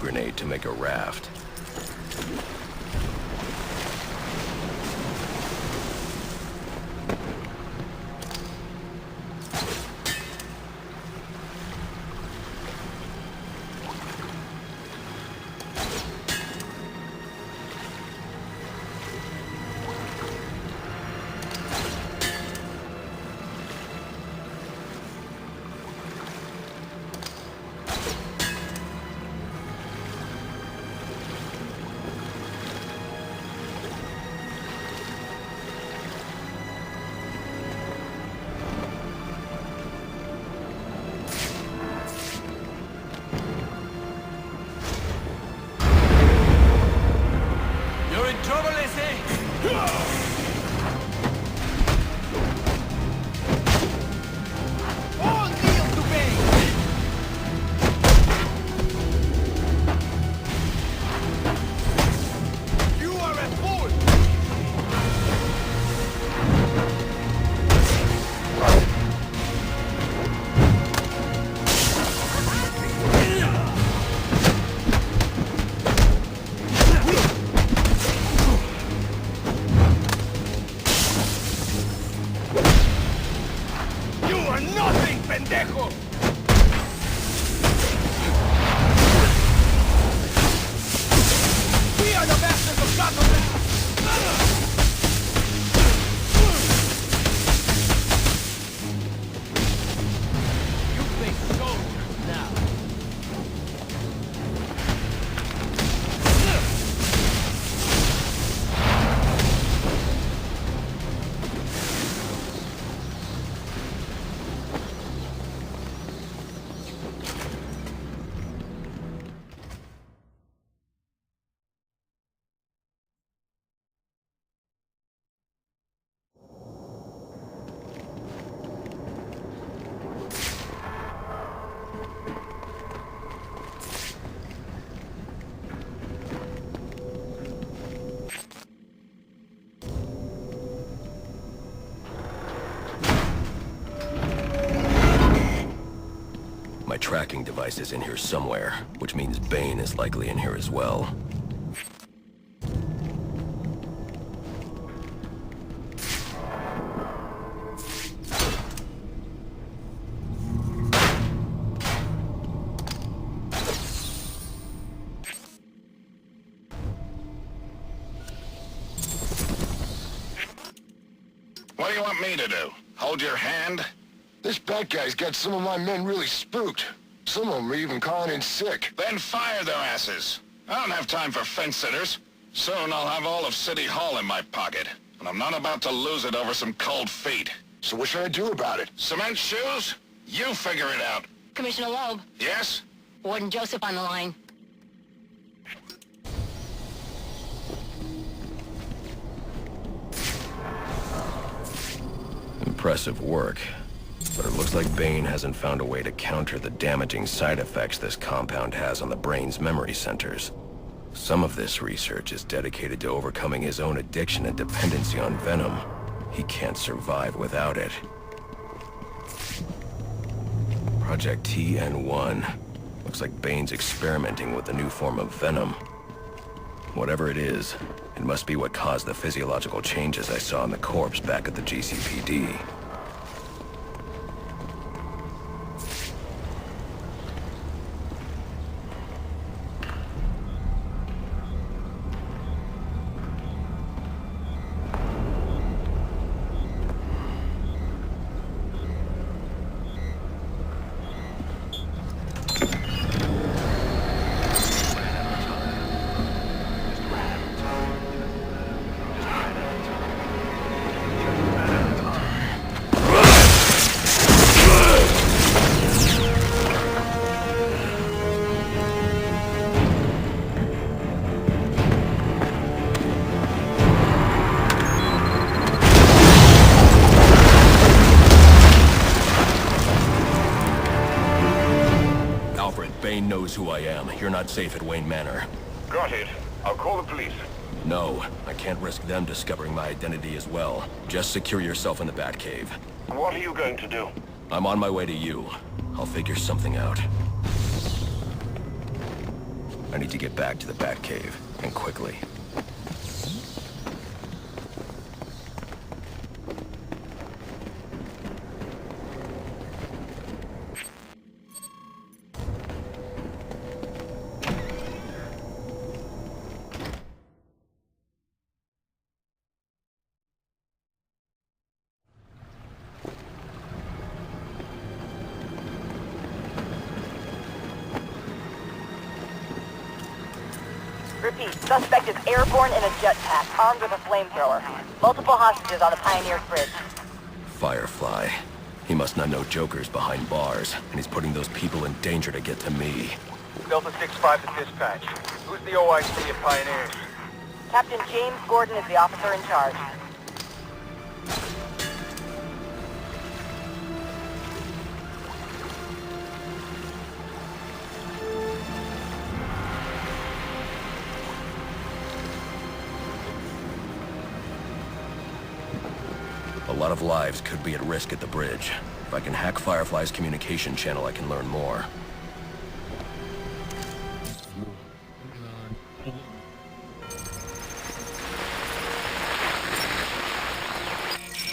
[SPEAKER 17] grenade to make a raft. My tracking device is in here somewhere, which means Bane is likely in here as well.
[SPEAKER 14] What do you want me to do? Hold your hand?
[SPEAKER 10] This bad guy's got some of my men really spooked. Some of them are even calling in sick.
[SPEAKER 14] Then fire their asses. I don't have time for fence-sitters. Soon I'll have all of City Hall in my pocket. And I'm not about to lose it over some cold feet.
[SPEAKER 10] So what should I do about it?
[SPEAKER 14] Cement shoes? You figure it out.
[SPEAKER 20] Commissioner Loeb.
[SPEAKER 14] Yes?
[SPEAKER 20] Warden Joseph on the line.
[SPEAKER 17] Impressive work. But it looks like Bane hasn't found a way to counter the damaging side effects this compound has on the brain's memory centers. Some of this research is dedicated to overcoming his own addiction and dependency on venom. He can't survive without it. Project TN1. Looks like Bane's experimenting with a new form of venom. Whatever it is, it must be what caused the physiological changes I saw in the corpse back at the GCPD. Bane knows who I am. You're not safe at Wayne Manor.
[SPEAKER 3] Got it. I'll call the police.
[SPEAKER 17] No, I can't risk them discovering my identity as well. Just secure yourself in the Batcave.
[SPEAKER 3] What are you going to do?
[SPEAKER 17] I'm on my way to you. I'll figure something out. I need to get back to the Batcave, and quickly.
[SPEAKER 18] Repeat, suspect is airborne in a jetpack, armed with a flamethrower. Multiple hostages on the Pioneers Bridge.
[SPEAKER 17] Firefly. He must not know Joker's behind bars, and he's putting those people in danger to get to me.
[SPEAKER 21] Delta 6-5 to dispatch. Who's the OIC at Pioneers?
[SPEAKER 18] Captain James Gordon is the officer in charge.
[SPEAKER 17] A lot of lives could be at risk at the bridge. If I can hack Firefly's communication channel, I can learn more.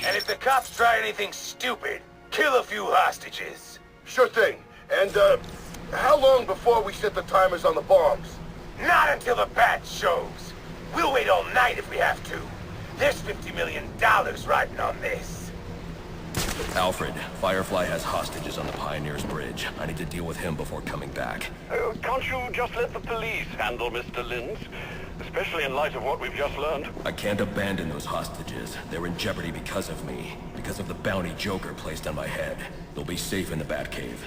[SPEAKER 8] And if the cops try anything stupid, kill a few hostages.
[SPEAKER 22] Sure thing. And, how long before we set the timers on the bombs?
[SPEAKER 8] Not until the bat shows. We'll wait all night if we have to. There's $50 million riding on this.
[SPEAKER 17] Alfred, Firefly has hostages on the Pioneers Bridge. I need to deal with him before coming back.
[SPEAKER 3] Can't you just let the police handle Mr. Linz? Especially in light of what we've just learned.
[SPEAKER 17] I can't abandon those hostages. They're in jeopardy because of me. Because of the bounty Joker placed on my head. They'll be safe in the Batcave.